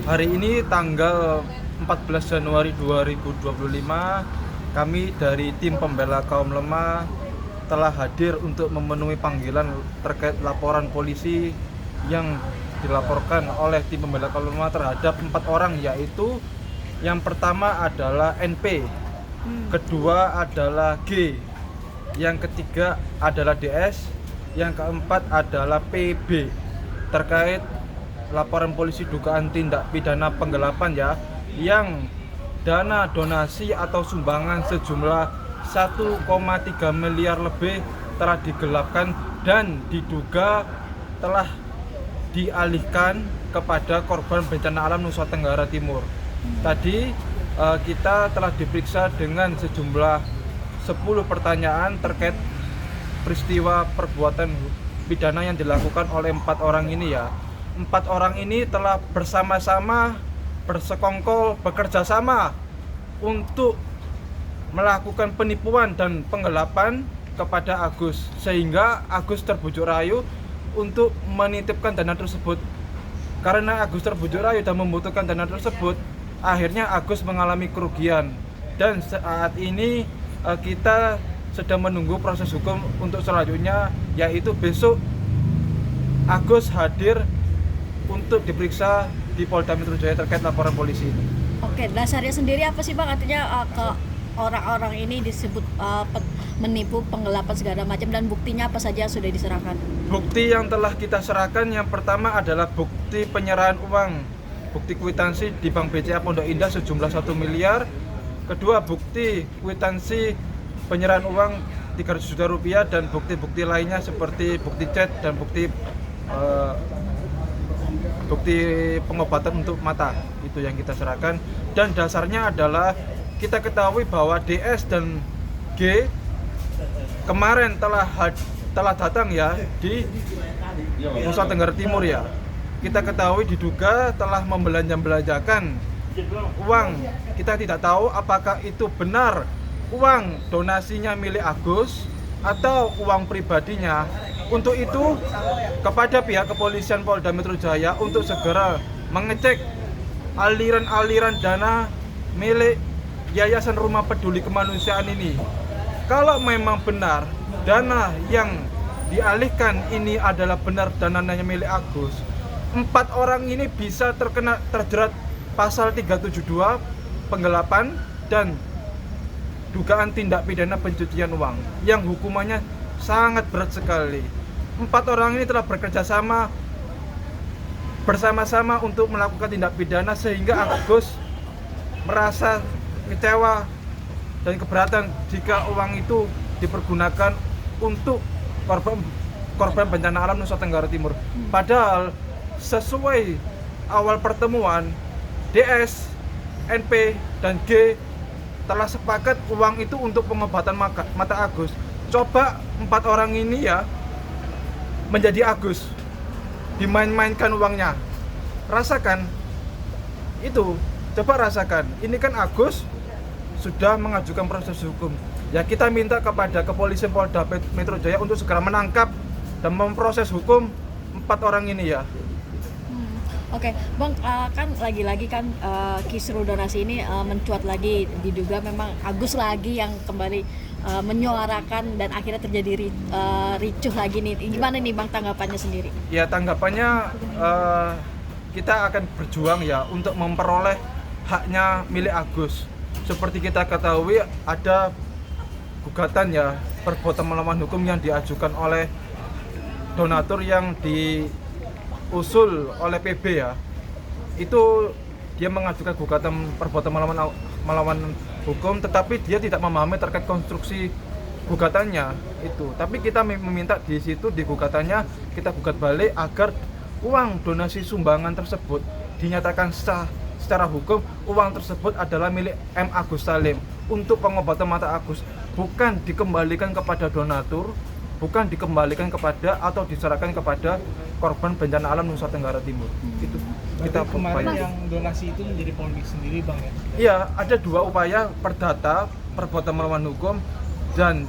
Hari ini tanggal 14 Januari 2025, kami dari tim pembela kaum lemah telah hadir untuk memenuhi panggilan terkait laporan polisi yang dilaporkan oleh tim pembela kaum lemah terhadap 4 orang, yaitu yang pertama adalah NP, kedua adalah G, yang ketiga adalah DS, yang keempat adalah PB, terkait laporan polisi dugaan tindak pidana penggelapan yang dana donasi atau sumbangan sejumlah 1,3 miliar lebih telah digelapkan dan diduga telah dialihkan kepada korban bencana alam Nusa Tenggara Timur. Tadi kita telah diperiksa dengan sejumlah 10 pertanyaan terkait peristiwa perbuatan pidana yang dilakukan oleh 4 orang ini. 4 orang ini telah bersama-sama bersekongkol bekerja sama untuk melakukan penipuan dan penggelapan kepada Agus, sehingga Agus terbujuk rayu untuk menitipkan dana tersebut. Karena Agus terbujuk rayu dan membutuhkan dana tersebut, akhirnya Agus mengalami kerugian, dan saat ini kita sedang menunggu proses hukum untuk selanjutnya, yaitu besok Agus hadir untuk diperiksa di Polda Metro Jaya terkait laporan polisi ini. Oke, dasarnya sendiri apa sih Bang? Artinya ke orang-orang ini disebut menipu, penggelapan segala macam, dan buktinya apa saja sudah diserahkan? Bukti yang telah kita serahkan yang pertama adalah bukti penyerahan uang, bukti kwitansi di Bank BCA Pondok Indah sejumlah 1 miliar. Kedua, bukti kwitansi penyerahan uang 300 juta rupiah dan bukti-bukti lainnya seperti bukti chat dan bukti pengobatan untuk mata, itu yang kita serahkan. Dan dasarnya adalah kita ketahui bahwa DS dan G kemarin telah datang di Nusa Tenggara Timur. Kita ketahui diduga telah membelanjakan uang. Kita tidak tahu apakah itu benar uang donasinya milik Agus atau uang pribadinya. Untuk itu, kepada pihak kepolisian Polda Metro Jaya untuk segera mengecek aliran-aliran dana milik Yayasan Rumah Peduli Kemanusiaan ini. Kalau memang benar dana yang dialihkan ini adalah benar dananya milik Agus, 4 orang ini bisa terjerat pasal 372 penggelapan dan dugaan tindak pidana pencucian uang yang hukumannya sangat berat sekali. 4 orang ini telah bekerja sama bersama-sama untuk melakukan tindak pidana, sehingga Agus merasa kecewa dan keberatan jika uang itu dipergunakan untuk korban bencana alam Nusa Tenggara Timur. Padahal sesuai awal pertemuan, DS, NP, dan G telah sepakat uang itu untuk pengobatan mata Agus. Coba 4 orang ini menjadi Agus, dimain-mainkan uangnya. Rasakan itu, coba rasakan. Ini kan Agus sudah mengajukan proses hukum. Kita minta kepada kepolisian Polda Metro Jaya untuk segera menangkap dan memproses hukum 4 orang ini. Oke, Bang, kan lagi-lagi kan kisru donasi ini mencuat lagi, diduga memang Agus lagi yang kembali menyuarakan dan akhirnya terjadi ricuh lagi nih. Gimana nih Bang tanggapannya sendiri? Ya, tanggapannya kita akan berjuang untuk memperoleh haknya milik Agus. Seperti kita ketahui ada gugatan perbuatan melawan hukum yang diajukan oleh donatur yang diusul oleh PB. Itu dia mengajukan gugatan perbuatan melawan hukum, tetapi dia tidak memahami terkait konstruksi gugatannya itu. Tapi kita meminta di situ, di gugatannya kita gugat balik agar uang donasi sumbangan tersebut dinyatakan sah secara hukum. Uang tersebut adalah milik M. Agus Salim untuk pengobatan mata Agus, bukan dikembalikan kepada donatur, bukan dikembalikan kepada atau diserahkan kepada korban bencana alam Nusa Tenggara Timur. Itu kita kemarin upaya. Yang donasi itu menjadi polemik sendiri Bang ya? Iya, ada 2 upaya perdata, perbuatan melawan hukum dan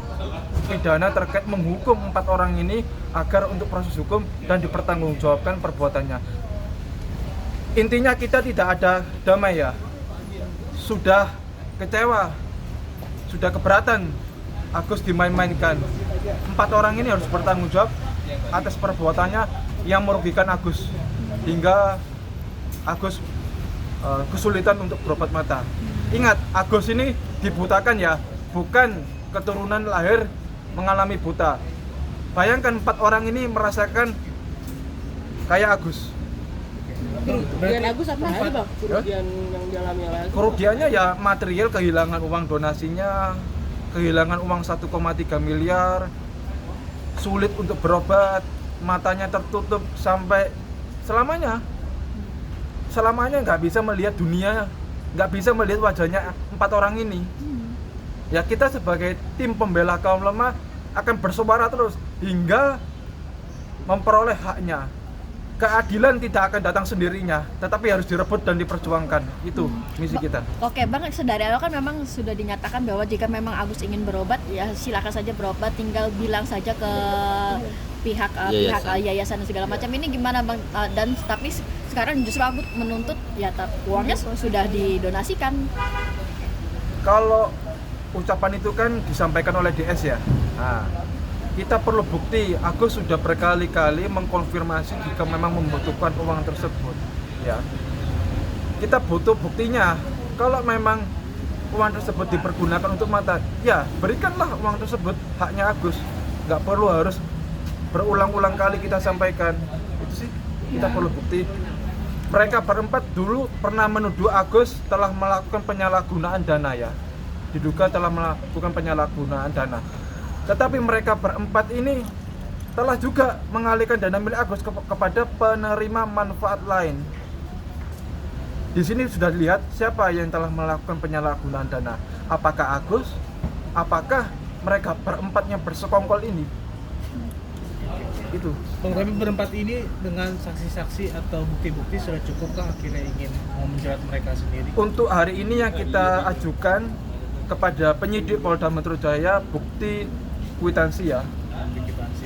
pidana terkait menghukum 4 orang ini agar untuk proses hukum dan dipertanggungjawabkan perbuatannya. Intinya kita tidak ada damai ya. Sudah kecewa, sudah keberatan Agus dimain-mainkan. 4 orang ini harus bertanggung jawab atas perbuatannya yang merugikan Agus hingga Agus kesulitan untuk berobat mata. Ingat, Agus ini dibutakan ya, bukan keturunan lahir mengalami buta. Bayangkan 4 orang ini merasakan kayak Agus. Kerugian Agus apa aja bang? Kerugian yang dialami oleh Agus? Kerugiannya ya material, kehilangan uang donasinya, kehilangan uang 1,3 miliar, sulit untuk berobat, matanya tertutup sampai selamanya nggak bisa melihat dunia, nggak bisa melihat wajahnya 4 orang ini. Ya kita sebagai tim pembela kaum lemah akan bersuara terus hingga memperoleh haknya. Keadilan tidak akan datang sendirinya, tetapi harus direbut dan diperjuangkan. Itu misi kita. Oke Bang, sedari awal kan memang sudah dinyatakan bahwa jika memang Agus ingin berobat, ya silakan saja berobat, tinggal bilang saja ke pihak yayasan dan segala macam. Ini gimana Bang? Dan tapi sekarang justru Agus menuntut ya uangnya sudah didonasikan. Kalau ucapan itu kan disampaikan oleh DS ya. Nah, kita perlu bukti. Agus sudah berkali-kali mengkonfirmasi jika memang membutuhkan uang tersebut ya. Kita butuh buktinya. Kalau memang uang tersebut dipergunakan untuk mata, ya berikanlah uang tersebut, haknya Agus. Nggak perlu harus berulang-ulang kali kita sampaikan. Itu sih kita perlu bukti. Mereka berempat dulu pernah menuduh Agus telah melakukan penyalahgunaan dana ya. Diduga telah melakukan penyalahgunaan dana. Tetapi mereka berempat ini telah juga mengalihkan dana milik Agus kepada penerima manfaat lain. Di sini sudah dilihat siapa yang telah melakukan penyalahgunaan dana. Apakah Agus? Apakah mereka berempatnya bersekongkol ini? Itu. Bang, tapi berempat ini dengan saksi-saksi atau bukti-bukti sudah cukupkah akhirnya ingin mau menjerat mereka sendiri? Untuk hari ini yang kita ajukan kepada penyidik Polda Metro Jaya bukti kwitansi ya.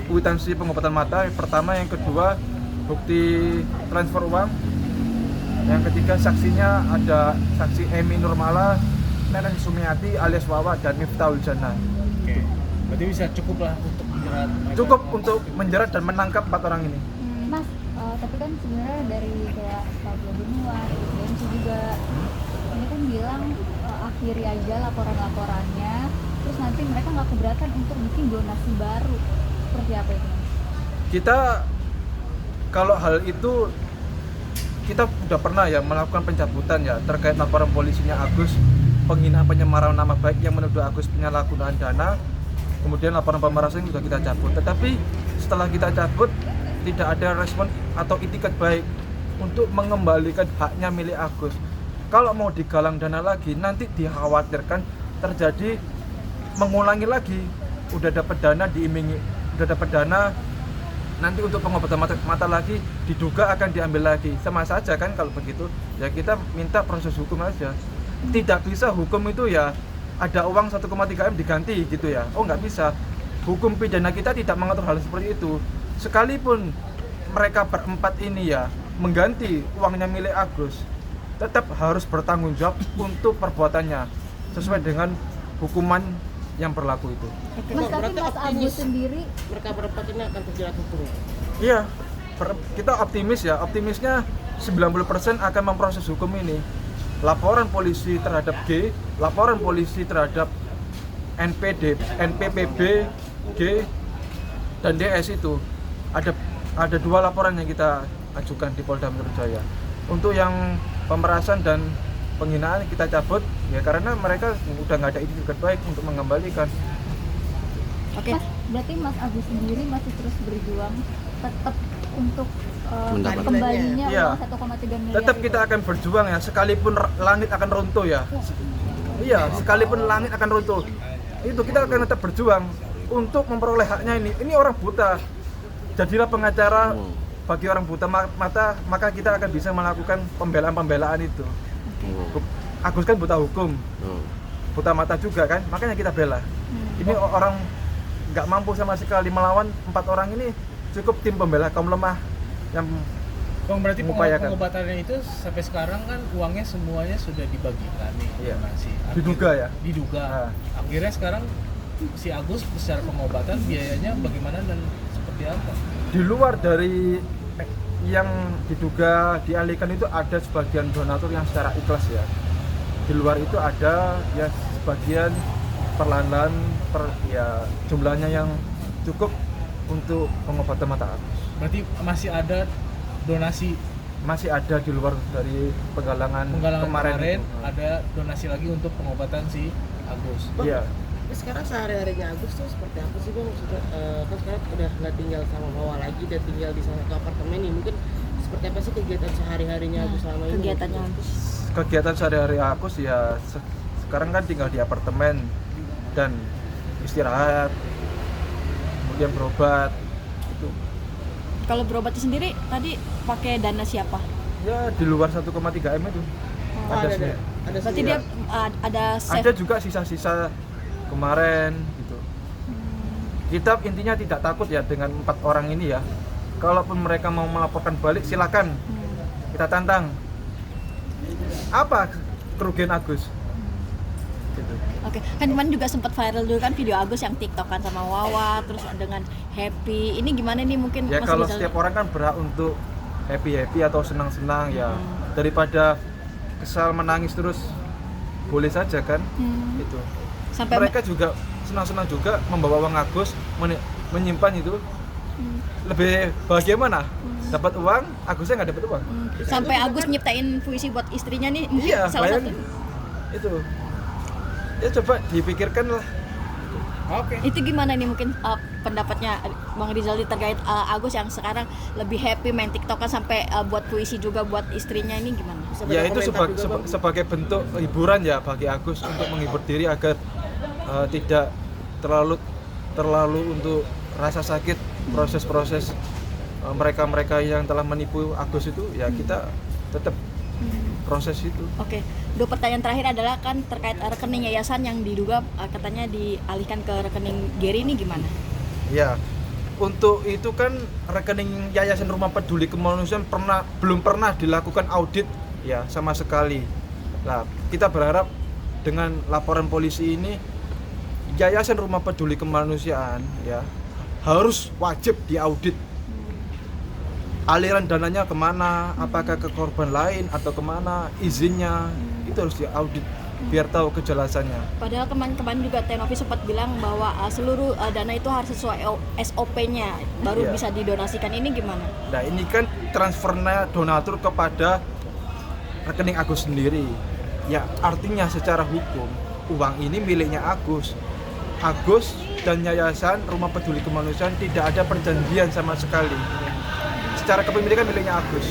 Kwitansi pengobatan mata yang pertama, yang kedua bukti transfer uang. Yang ketiga saksinya ada saksi Emi Nurmala, Neneng Sumiati alias Wawa dan Miftahul Jannah. Oke. Berarti bisa cukup lah untuk menjerat mereka. Cukup untuk menjerat dan menangkap 4 orang ini. Mas, tapi kan sebenarnya dari kayak Pablo Benua, BMC juga ini kan bilang akhiri aja laporan-laporannya, terus nanti mereka nggak keberatan untuk bikin donasi baru. Seperti apa itu? Kita kalau hal itu kita sudah pernah ya melakukan pencabutan ya terkait laporan polisinya Agus penghinaan penyemaran nama baik yang menuduh Agus penyalahgunaan dana. Kemudian laporan pemerasan sudah kita cabut. Tetapi setelah kita cabut tidak ada respon atau itikat baik untuk mengembalikan haknya milik Agus. Kalau mau digalang dana lagi, nanti dikhawatirkan terjadi mengulangi lagi. Udah dapat dana diiming-imingi, udah dapat dana nanti untuk pengobatan mata lagi diduga akan diambil lagi. Sama saja kan kalau begitu. Ya kita minta proses hukum aja. Tidak bisa hukum itu ya ada uang 1,3 M diganti gitu ya. Oh nggak bisa. Hukum pidana kita tidak mengatur hal seperti itu. Sekalipun mereka berempat ini ya mengganti uangnya milik Agus, tetap harus bertanggung jawab untuk perbuatannya sesuai dengan hukuman yang berlaku itu. Mas, tapi Mas Agus sendiri Mereka berempat ini akan terjerat hukum. Iya, kita optimis ya. Optimisnya 90% akan memproses hukum ini. Laporan polisi terhadap G, laporan polisi terhadap NPPB, G, dan DS itu ada 2 laporan yang kita ajukan di Polda Metro Jaya. Untuk yang pemerasan dan penghinaan kita cabut ya karena mereka udah nggak ada itikat baik untuk mengembalikan. Oke. Mas, berarti Mas Agus sendiri masih terus berjuang tetap untuk Mendapatkan. kembalinya Iya. uang 1,3 miliar. Tetap itu. kita akan berjuang ya, sekalipun langit akan runtuh ya. Iya, sekalipun langit akan runtuh. Itu kita akan tetap berjuang untuk memperoleh haknya ini. Ini orang buta. Jadilah pengacara bagi orang buta mata, maka kita akan bisa melakukan pembelaan-pembelaan itu. Agus kan buta hukum, buta mata juga kan, makanya kita bela. Ini orang nggak mampu sama sekali melawan 4 orang ini, cukup tim pembela kaum lemah yang Bang, berarti mengupayakan. pengobatannya itu sampai sekarang kan uangnya semuanya sudah dibagikan nih, Iya. donasi. Diduga ya? Diduga. Nah. Akhirnya sekarang si Agus secara pengobatan biayanya bagaimana dan seperti apa? Di luar dari yang diduga dialihkan itu ada sebagian donatur yang secara ikhlas ya. Di luar itu ada ya sebagian perlahan-lahan ya jumlahnya yang cukup untuk pengobatan mata Agus. Berarti masih ada donasi Masih ada di luar dari penggalangan kemarin itu. ada donasi lagi untuk pengobatan si Agus. Bang, Iya. tapi sekarang sehari-harinya Agus tuh seperti apa sih bang? Maksudnya, kan sekarang udah nggak tinggal sama Wawa lagi, udah tinggal di salah satu apartemen nih. Mungkin seperti apa sih kegiatan sehari-harinya Agus selama ini? Kegiatannya Agus. Kegiatan sehari-hari Agus ya sekarang kan tinggal di apartemen dan istirahat, kemudian berobat itu. Kalau berobatnya sendiri tadi pakai dana siapa? Ya di luar 1,3 M itu. Oh, Ada ada sih. Berarti sendiri. dia ada save. Ada juga sisa-sisa kemarin gitu. Kita intinya tidak takut ya dengan 4 orang ini ya. Kalaupun mereka mau melaporkan balik silakan. Kita tantang. Apa kerugian Agus? Gitu. Oke, kan kemarin juga sempat viral dulu kan video Agus yang TikTokan sama Wawa, terus dengan Happy. Ini gimana nih mungkin Ya masih kalau bisa setiap orang kan berhak untuk happy atau senang-senang ya. Daripada kesal menangis terus boleh saja kan. Itu. sampai Mereka juga senang-senang juga membawa uang Agus, menyimpan itu. Lebih bahagia mana? Dapat uang, Agusnya nggak dapat uang. sampai Agus nyiptain puisi buat istrinya nih mungkin Iya, salah satu. bayangin. Itu. Ya coba dipikirkan lah. Oke. Itu gimana nih mungkin pendapatnya Bang Rizaldi terkait Agus yang sekarang lebih happy main TikTok kan sampai buat puisi juga buat istrinya, ini gimana? Bisa Ya baca itu komentar juga, Bang. sebagai bentuk hiburan ya bagi Agus untuk menghibur diri agar tidak terlalu untuk rasa sakit proses-proses mereka-mereka yang telah menipu Agus itu ya kita tetap proses itu. Oke, dua pertanyaan terakhir adalah kan terkait rekening yayasan yang diduga katanya dialihkan ke rekening Gary, ini gimana? Ya, untuk itu kan rekening Yayasan Rumah Peduli Kemanusiaan belum pernah dilakukan audit ya sama sekali. Nah, kita berharap dengan laporan polisi ini Yayasan Rumah Peduli Kemanusiaan ya harus wajib diaudit. Aliran dananya kemana, apakah ke korban lain atau kemana, izinnya itu harus diaudit biar tahu kejelasannya. Padahal kemarin juga Tenovi sempat bilang bahwa seluruh dana itu harus sesuai SOP-nya baru Iya. bisa didonasikan, ini gimana? Nah ini kan transfernya donatur kepada rekening Agus sendiri. Ya artinya secara hukum uang ini miliknya Agus. Agus dan Yayasan Rumah Peduli Kemanusiaan tidak ada perjanjian sama sekali. Secara kepemilikan miliknya Agus.